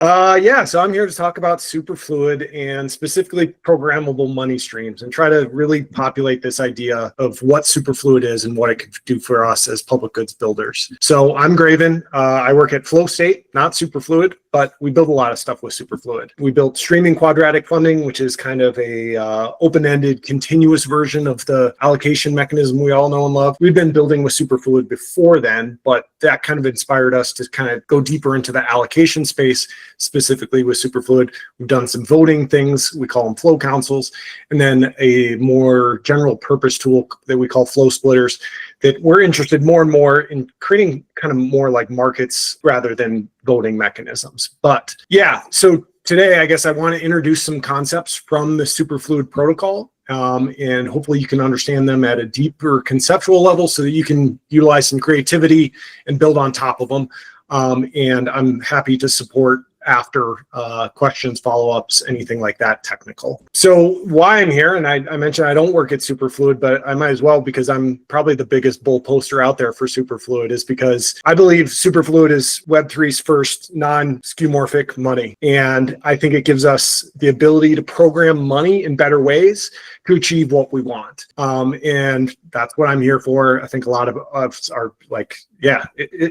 Yeah, so I'm here to talk about Superfluid and specifically programmable money streams and try to really populate this idea of what Superfluid is and what it could do for us as public goods builders. So I'm Graven. I work at Flow State, not Superfluid, but we build a lot of stuff with Superfluid. We built streaming quadratic funding, which is kind of a open-ended, continuous version of the allocation mechanism we all know and love. We've been building with Superfluid before then, but that kind of inspired us to kind of go deeper into the allocation space, specifically with Superfluid. We've done some voting things, we call them flow councils, and then a more general purpose tool that we call flow splitters that we're interested more and more in creating kind of more like markets rather than voting mechanisms. But yeah, so today I guess I want to introduce some concepts from the Superfluid protocol. And hopefully you can understand them at a deeper conceptual level so that you can utilize some creativity and build on top of them. And I'm happy to support after questions, follow-ups, anything like that technical. So why I'm here, and I mentioned I don't work at Superfluid, but I might as well because I'm probably the biggest bull poster out there for Superfluid, is because I believe Superfluid is Web3's first non-skeuomorphic money. And I think it gives us the ability to program money in better ways to achieve what we want. And that's what I'm here for. I think a lot of us are like, yeah,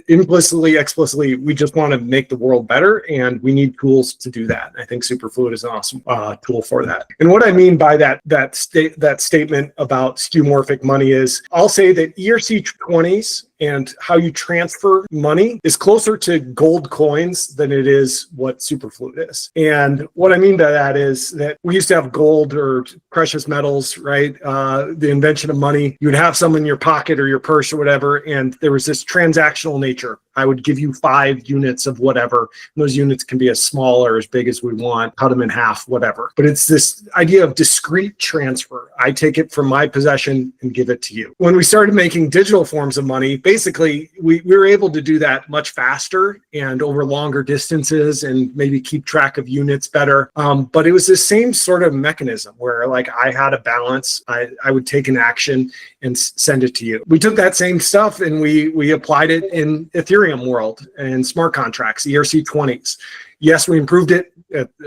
implicitly, explicitly, we just want to make the world better, and we need tools to do that. I think Superfluid is an awesome tool for that. And what I mean by that statement about skeuomorphic money is, I'll say that ERC20s and how you transfer money is closer to gold coins than it is what Superfluid is. And what I mean by that is that we used to have gold or precious metals, right? The invention of money, you would have some in your pocket or your purse or whatever, and there was this transactional nature. I would give you 5 units of whatever. And those units can be as small or as big as we want, cut them in half, whatever. But it's this idea of discrete transfer. I take it from my possession and give it to you. When we started making digital forms of money, basically we were able to do that much faster and over longer distances and maybe keep track of units better. But it was the same sort of mechanism where like I had a balance, I would take an action and send it to you. We took that same stuff and we applied it in Ethereum world and smart contracts, ERC20s. Yes, we improved it.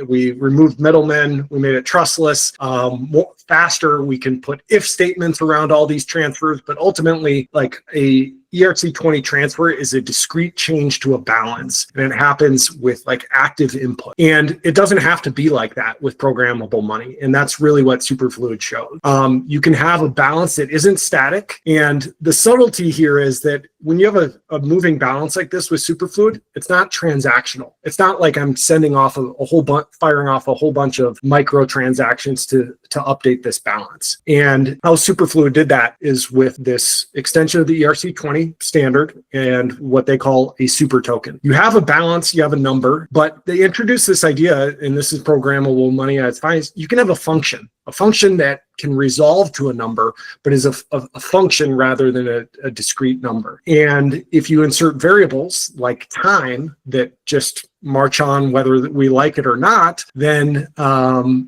We removed middlemen. We made it trustless, faster. We can put if statements around all these transfers, but ultimately, like a ERC20 transfer is a discrete change to a balance, and it happens with like active input. And it doesn't have to be like that with programmable money, and that's really what Superfluid showed. You can have a balance that isn't static, and the subtlety here is that when you have a moving balance like this with Superfluid, it's not transactional. It's not like I'm sending off firing off a whole bunch of micro transactions to update this balance. And how Superfluid did that is with this extension of the ERC20 standard and what they call a super token. You have a balance, you have a number, but they introduced this idea, and this is programmable money at its finest. You can have a function that can resolve to a number, but is a function rather than a discrete number. And if you insert variables like time that just march on whether we like it or not, then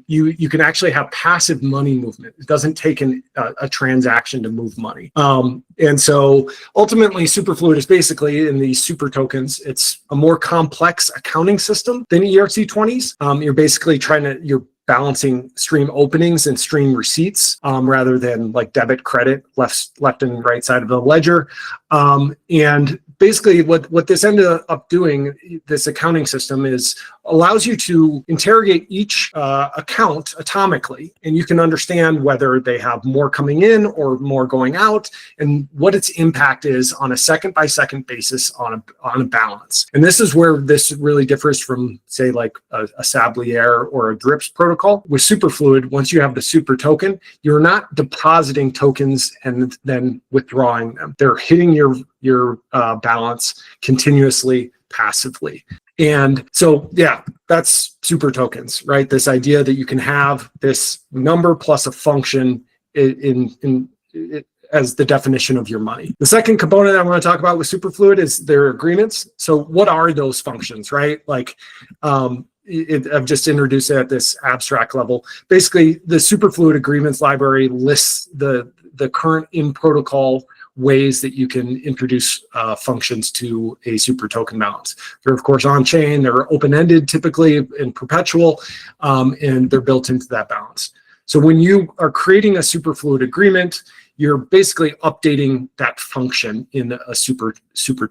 you can actually have passive money movement. It doesn't take a transaction to move money. And so ultimately Superfluid is basically in these super tokens, it's a more complex accounting system than ERC20s. You're basically you're balancing stream openings and stream receipts rather than like debit, credit, left and right side of the ledger. And basically what this ended up doing, this accounting system, is allows you to interrogate each account atomically, and you can understand whether they have more coming in or more going out, and what its impact is on a second-by-second basis on a balance. And this is where this really differs from, say, like a Sablier or a DRIPS protocol. With Superfluid, once you have the super token, you're not depositing tokens and then withdrawing them. They're hitting your balance continuously, passively. And so, yeah, that's super tokens, right? This idea that you can have this number plus a function as the definition of your money. The second component I want to talk about with Superfluid is their agreements. So what are those functions, right? Like, I've just introduced it at this abstract level. Basically, the Superfluid agreements library lists the current in protocol ways that you can introduce functions to a super token balance. They're of course on-chain, they're open-ended typically and perpetual, and they're built into that balance. So when you are creating a Superfluid agreement, you're basically updating that function in a super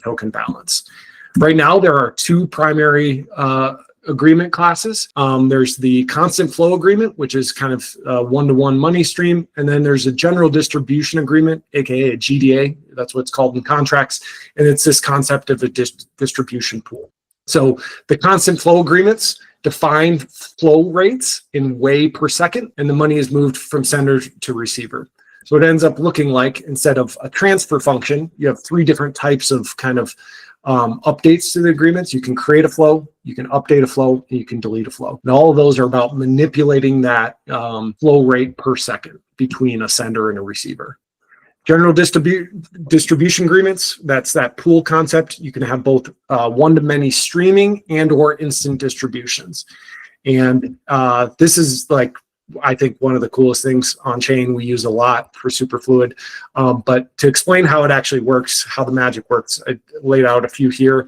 token balance. Right now, there are two primary agreement classes. There's the constant flow agreement, which is kind of one-to-one money stream. And then there's a general distribution agreement, AKA a GDA. That's what it's called in contracts. And it's this concept of a distribution pool. So the constant flow agreements define flow rates in way per second, and the money is moved from sender to receiver. So it ends up looking like, instead of a transfer function, you have three different types of kind of updates to the agreements. You can create a flow, you can update a flow, and you can delete a flow. And all of those are about manipulating that flow rate per second between a sender and a receiver. General distribution agreements, that's that pool concept. You can have both one-to-many streaming and or instant distributions. And this is like, I think, one of the coolest things on chain. We use a lot for Superfluid. But to explain how it actually works, how the magic works, I laid out a few here.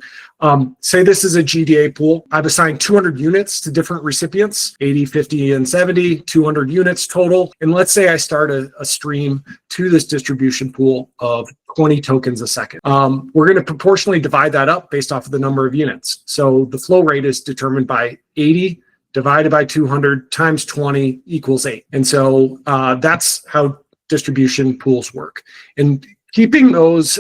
Say this is a GDA pool. I've assigned 200 units to different recipients, 80, 50, and 70, 200 units total. And let's say I start a stream to this distribution pool of 20 tokens a second. We're going to proportionally divide that up based off of the number of units. So the flow rate is determined by 80 divided by 200 times 20 equals 8. And so that's how distribution pools work. And keeping those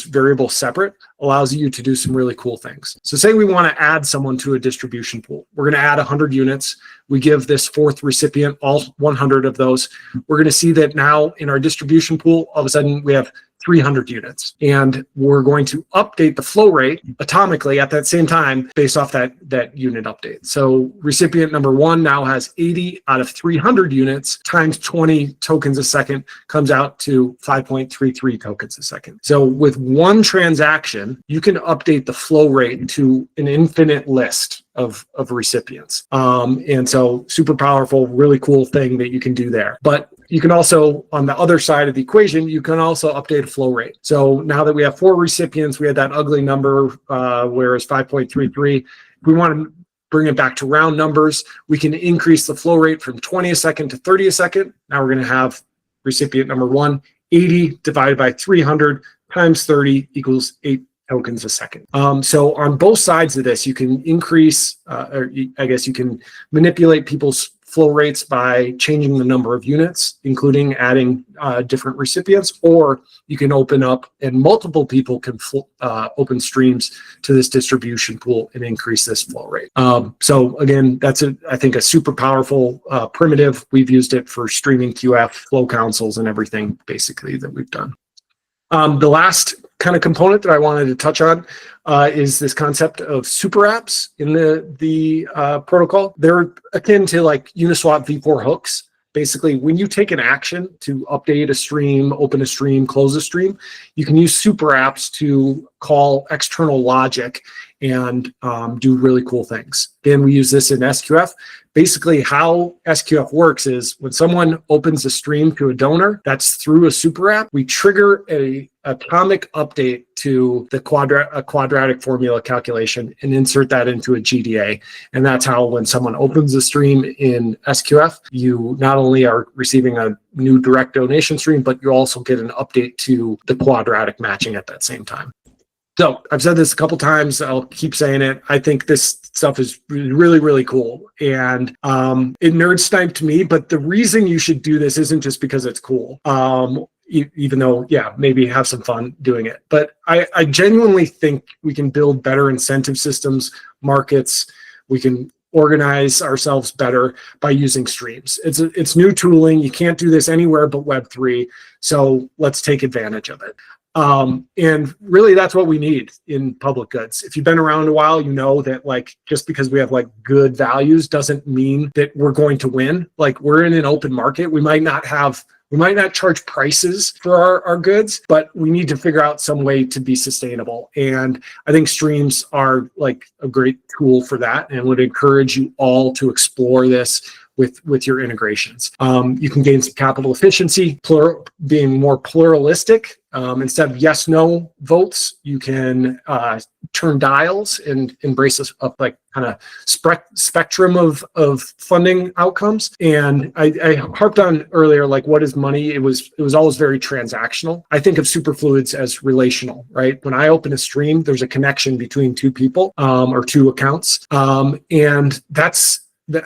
variables separate allows you to do some really cool things. So say we want to add someone to a distribution pool. We're going to add 100 units. We give this fourth recipient all 100 of those. We're going to see that now in our distribution pool, all of a sudden we have 300 units. And we're going to update the flow rate atomically at that same time based off that unit update. So recipient number one now has 80 out of 300 units times 20 tokens a second comes out to 5.33 tokens a second. So with one transaction, you can update the flow rate to an infinite list of recipients. And so super powerful, really cool thing that you can do there. But you can also, on the other side of the equation, you can also update a flow rate. So now that we have 4 recipients, we had that ugly number, whereas 5.33, if we want to bring it back to round numbers, we can increase the flow rate from 20 a second to 30 a second. Now we're going to have recipient number one, 80 divided by 300 times 30 equals 8 tokens a second. So on both sides of this, you can increase, or I guess you can manipulate people's flow rates by changing the number of units, including adding different recipients, or you can open up and multiple people can open streams to this distribution pool and increase this flow rate. So again, that's I think a super powerful primitive. We've used it for streaming QF, flow councils, and everything basically that we've done. The last kind of component that I wanted to touch on is this concept of super apps in the protocol. They're akin to like Uniswap v4 hooks. Basically, when you take an action to update a stream, open a stream, close a stream, you can use super apps to call external logic and do really cool things. Again, we use this in SQF. Basically, how SQF works is when someone opens a stream to a donor, that's through a super app, we trigger a atomic update to the quadratic formula calculation and insert that into a GDA. And that's how when someone opens a stream in SQF, you not only are receiving a new direct donation stream, but you also get an update to the quadratic matching at that same time. So I've said this a couple times, I'll keep saying it. I think this stuff is really, really cool. And it nerd sniped me, but the reason you should do this isn't just because it's cool. Even though, yeah, maybe have some fun doing it. But I genuinely think we can build better incentive systems, markets. We can organize ourselves better by using streams. It's new tooling. You can't do this anywhere but Web3. So let's take advantage of it. And really that's what we need in public goods. If you've been around a while, you know that like, just because we have like good values doesn't mean that we're going to win. Like we're in an open market. We might not charge prices for our goods, but we need to figure out some way to be sustainable. And I think streams are like a great tool for that, and would encourage you all to explore this with your integrations. You can gain some capital efficiency, being more pluralistic. Instead of yes, no votes, you can turn dials and embrace a like kind of spectrum of funding outcomes. And I harped on earlier, like, what is money? It was always very transactional. I think of Superfluids as relational, right? When I open a stream, there's a connection between two people or two accounts. And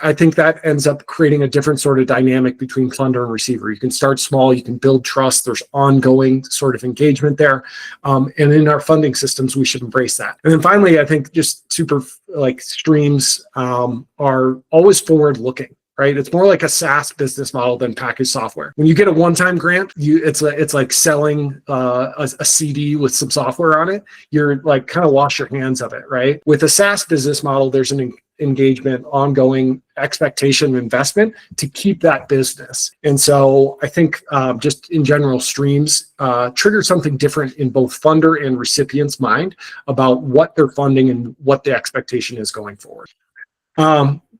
I think that ends up creating a different sort of dynamic between funder and receiver. You can start small, you can build trust, there's ongoing sort of engagement there. And in our funding systems, we should embrace that. And then finally, I think just streams are always forward looking. Right, it's more like a SaaS business model than packaged software. When you get a one-time grant, it's like selling a CD with some software on it. You're like kind of wash your hands of it, right? With a SaaS business model, there's an engagement, ongoing expectation of investment to keep that business. And so I think just in general, streams trigger something different in both funder and recipient's mind about what they're funding and what the expectation is going forward.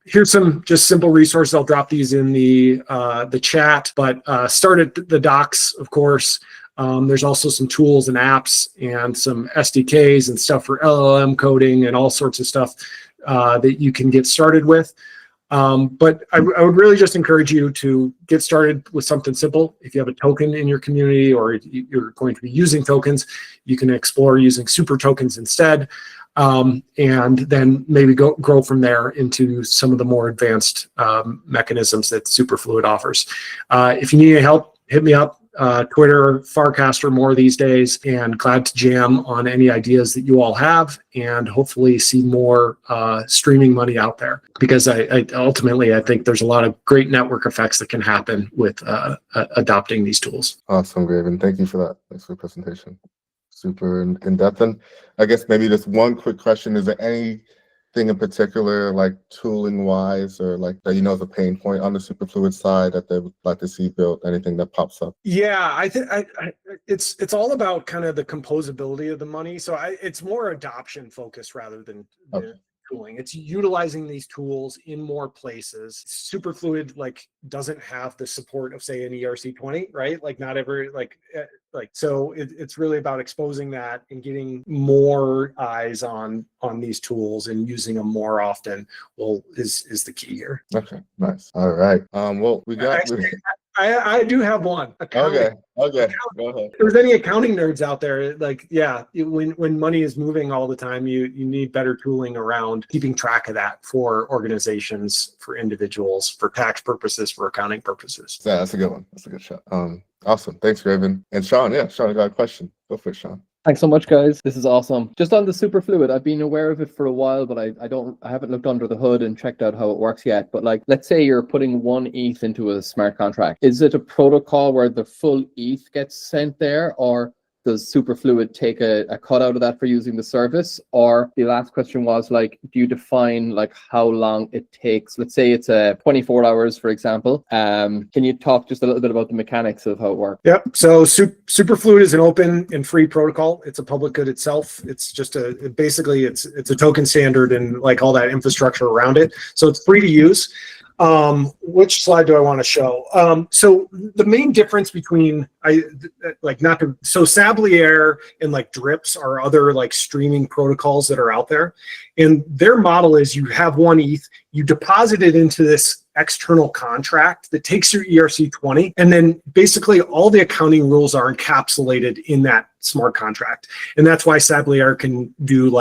Here's some just simple resources. I'll drop these in the chat, but start at the docs, of course. There's also some tools and apps and some SDKs and stuff for LLM coding and all sorts of stuff that you can get started with. But I would really just encourage you to get started with something simple. If you have a token in your community or you're going to be using tokens, you can explore using super tokens instead. And then maybe grow from there into some of the more advanced mechanisms that Superfluid offers. If you need any help, hit me up. Twitter, Farcaster more these days, and glad to jam on any ideas that you all have, and hopefully see more streaming money out there. Because I ultimately think there's a lot of great network effects that can happen with adopting these tools. Awesome, Raven. Thank you for that. Thanks for the presentation. Super in depth. And I guess maybe just one quick question: is there anything in particular, like tooling wise, or like that is a pain point on the Superfluid side that they would like to see built? Anything that pops up? Yeah, I think it's all about kind of the composability of the money. So it's more adoption focused rather than tooling. It's utilizing these tools in more places. Superfluid doesn't have the support of, say, an ERC20, right? Like not every so it's really about exposing that and getting more eyes on these tools and using them more often is the key here. Okay, nice. All right. Well, we got. I do have one. Okay. Go ahead. If there's any accounting nerds out there, when money is moving all the time, you need better tooling around keeping track of that for organizations, for individuals, for tax purposes, for accounting purposes. Yeah, that's a good one. That's a good shot. Awesome. Thanks, Raven. And Sean, I got a question. Go for it, Sean. Thanks so much, guys. This is awesome. Just on the Superfluid, I've been aware of it for a while, but I haven't looked under the hood and checked out how it works yet. But let's say you're putting 1 ETH into a smart contract. Is it a protocol where the full ETH gets sent there, or does Superfluid take a cut out of that for using the service? Or the last question was do you define how long it takes? Let's say it's 24 hours, for example. Can you talk just a little bit about the mechanics of how it works? Yep. So Superfluid is an open and free protocol. It's a public good itself. It's just basically it's a token standard and all that infrastructure around it. So it's free to use. Which slide do I want to show? So the main difference between Sablier and Drips are other streaming protocols that are out there, and their model is you have 1 ETH, you deposit it into this external contract that takes your ERC20, and then basically all the accounting rules are encapsulated in that smart contract. And that's why Sablier can do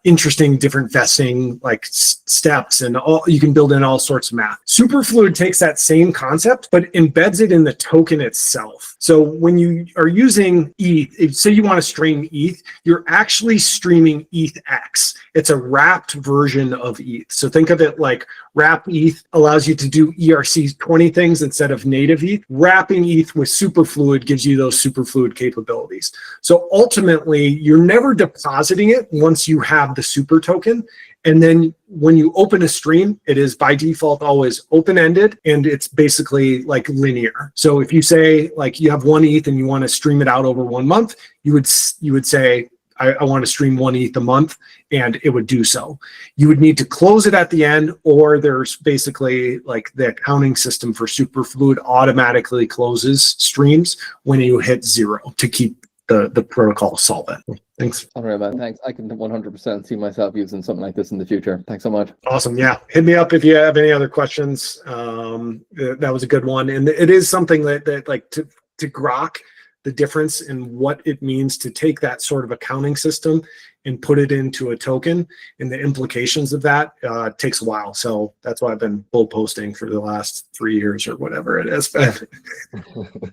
interesting different vesting steps, and you can build in all sorts of math. Superfluid takes that same concept but embeds it in the token itself. So when you are using ETH, say you want to stream ETH, you're actually streaming ETHX. It's a wrapped version of ETH. So think of it like wrap ETH allows you to do ERC20 things instead of native ETH. Wrapping ETH with Superfluid gives you those Superfluid capabilities. So ultimately, you're never depositing it once you have the super token. And then when you open a stream, it is by default always open-ended, and it's basically linear. So if you say you have 1 ETH and you want to stream it out over 1 month, you would say, I want to stream 1 ETH a month, and it would do so. You would need to close it at the end, or there's basically like the accounting system for Superfluid automatically closes streams when you hit 0 to keep the protocol solvent. Thanks. All right, man. Thanks. I can 100% see myself using something like this in the future. Thanks so much. Awesome. Yeah. Hit me up if you have any other questions. That was a good one. And it is something that like to grok the difference in what it means to take that sort of accounting system and put it into a token, and the implications of that takes a while. So that's why I've been bull posting for the last 3 years or whatever it is.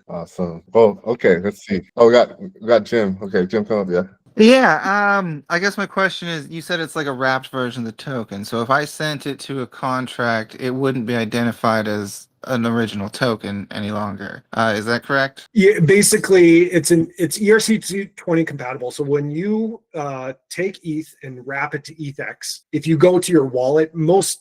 Awesome. Well, okay, let's see. Oh, we got Jim. Okay, Jim, come up, yeah. Yeah, I guess my question is, you said it's like a wrapped version of the token. So if I sent it to a contract, it wouldn't be identified as an original token any longer. Is that correct? Yeah, basically it's ERC20 compatible. So when you take ETH and wrap it to ETHX, if you go to your wallet, most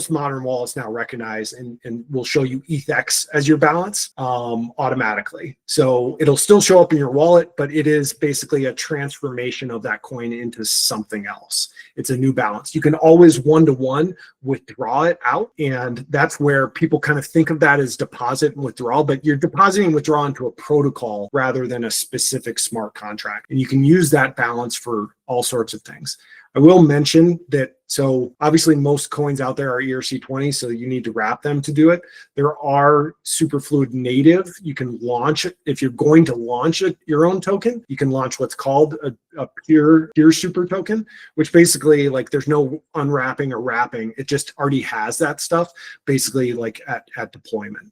modern wallets now recognize and will show you ETHX as your balance automatically. So it'll still show up in your wallet, but it is basically a transformation of that coin into something else. It's a new balance. You can always one-to-one withdraw it out, and that's where people kind of think of that as deposit and withdrawal, but you're depositing and withdrawing into a protocol rather than a specific smart contract. And you can use that balance for all sorts of things. I will mention that, so obviously most coins out there are ERC20, so you need to wrap them to do it. There are Superfluid native. You can launch it. If you're going to launch your own token, you can launch what's called a pure super token, which basically like there's no unwrapping or wrapping. It just already has that stuff basically like at deployment.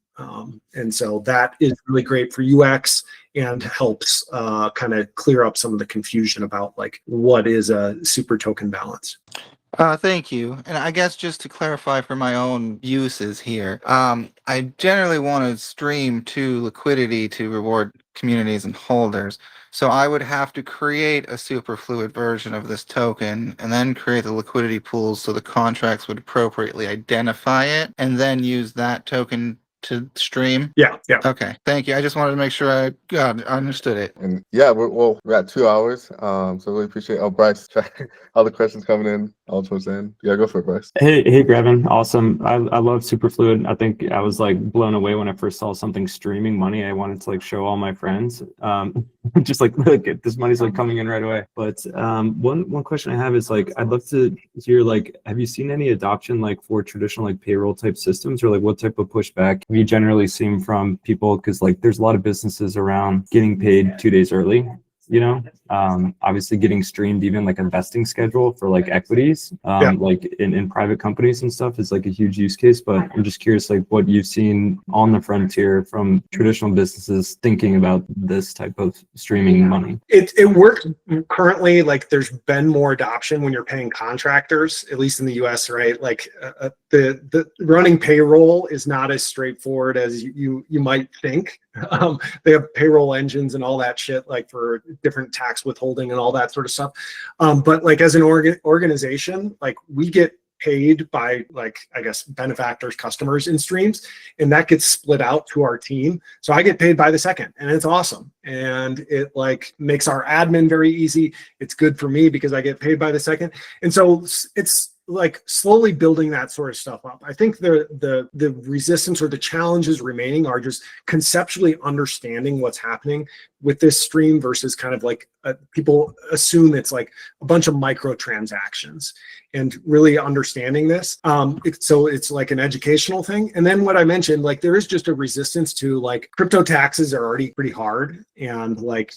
And so that is really great for UX and helps kind of clear up some of the confusion about like what is a super token balance. Thank you. And I guess just to clarify for my own uses here, I generally want to stream to liquidity to reward communities and holders. So I would have to create a Superfluid version of this token and then create the liquidity pools so the contracts would appropriately identify it and then use that token to stream? Yeah. Okay, thank you. I just wanted to make sure I understood it. And yeah, we're at 2 hours. So really appreciate. Oh, Bryce, all the questions coming in all towards the end. Yeah, go for it, Bryce. Hey, Grevin. Awesome. I love Superfluid. I think I was like blown away when I first saw something streaming money. I wanted to like show all my friends. Just like this money's like coming in right away. But one question I have is like I'd love to hear like, have you seen any adoption like for traditional like payroll type systems, or like what type of pushback have you generally seen from people? Because like there's a lot of businesses around getting paid 2 days early. You know, obviously getting streamed, even like a vesting schedule for like equities, like in private companies and stuff is like a huge use case. But I'm just curious, like what you've seen on the frontier from traditional businesses thinking about this type of streaming money. It works currently. Like there's been more adoption when you're paying contractors, at least in the US, right? Like the running payroll is not as straightforward as you might think. They have payroll engines and all that shit, like for different tax withholding and all that sort of stuff. But like as an organization, like we get paid by like, I guess, benefactors, customers in streams, and that gets split out to our team. So I get paid by the second, and it's awesome. And it like makes our admin very easy. It's good for me because I get paid by the second. And so it's like slowly building that sort of stuff up. I think the resistance or the challenges remaining are just conceptually understanding what's happening with this stream versus kind of like people assume it's like a bunch of microtransactions, and really understanding this. So it's like an educational thing. And then what I mentioned, like there is just a resistance to like crypto taxes are already pretty hard, and like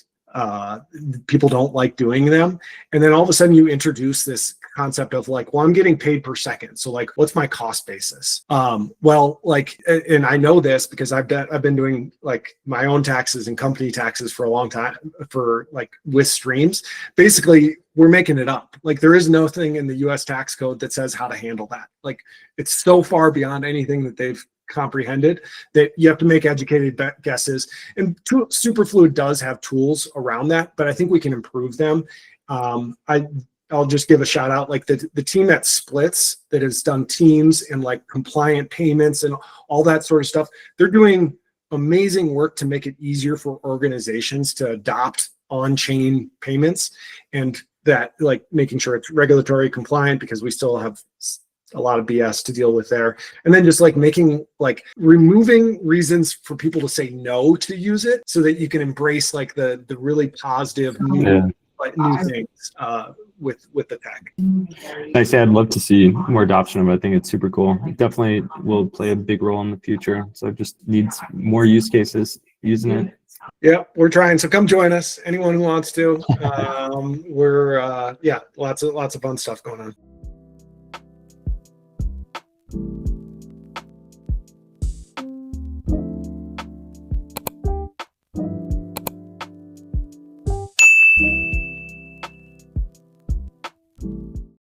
people don't like doing them. And then all of a sudden you introduce this concept of like, well, I'm getting paid per second. So like, what's my cost basis? Well, like, and I know this because I've been doing like my own taxes and company taxes for a long time for like with streams. Basically, we're making it up. Like there is nothing in the US tax code that says how to handle that. Like it's so far beyond anything that they've comprehended that you have to make educated guesses. And Superfluid does have tools around that, but I think we can improve them. I'll just give a shout out, like the team at Splits that has done teams and like compliant payments and all that sort of stuff. They're doing amazing work to make it easier for organizations to adopt on-chain payments, and that like making sure it's regulatory compliant because we still have a lot of BS to deal with there. And then just like removing reasons for people to say no to use it so that you can embrace like the really positive new things with the tech. Like I say, I'd love to see more adoption of it. I think it's super cool. It definitely will play a big role in the future. So it just needs more use cases using it. Yeah, we're trying. So come join us. Anyone who wants to. We're lots of fun stuff going on.